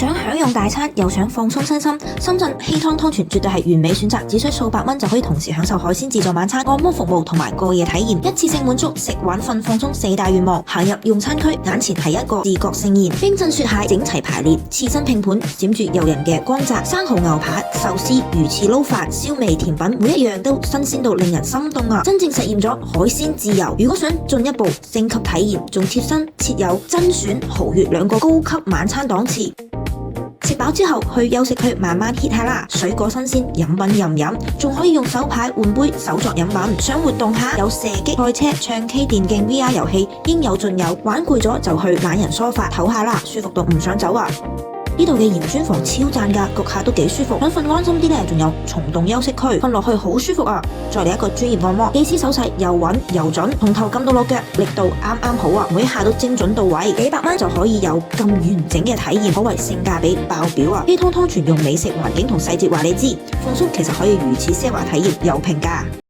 想享用大餐又想放鬆身心，深圳希湯湯泉絕對係完美選擇，只需數百蚊就可以同時享受海鮮自助晚餐、按摩服務同埋過夜體驗，一次性滿足食玩瞓放鬆四大願望。行入用餐區，眼前係一個視覺盛宴，冰鎮雪蟹整齊排列，刺身拼盤，閃住誘人嘅光澤，生蠔牛扒、壽司、魚翅撈飯、燒味甜品，每一樣都新鮮到令人心動啊！真正實現咗海鮮自由。如果想進一步升級體驗，仲貼身設有甄選、豪悅兩個高級晚餐檔次。食飽之後去休息區慢慢歇下啦，水果新鮮，飲品任飲，仲可以用手牌換杯手作飲品。想活動下，有射擊賽車、唱 K 電競 VR 遊戲，應有盡有。玩攰咗就去懶人梳化唞下啦，舒服到唔想走啊！呢度嘅鹽磚房超讚㗎，焗下都幾舒服。想瞓安心啲呢，仲有蟲洞休息區，瞓落去好舒服啊！再嚟一個專業按摩，技師手勢又穩又準，從頭撳到落腳，力度啱啱好啊！每一下都精準到位，幾百蚊就可以有咁完整嘅體驗，可謂性價比爆表啊！希湯湯泉用美食環境同細節話你知，放鬆其實可以如此奢華體驗，有評價。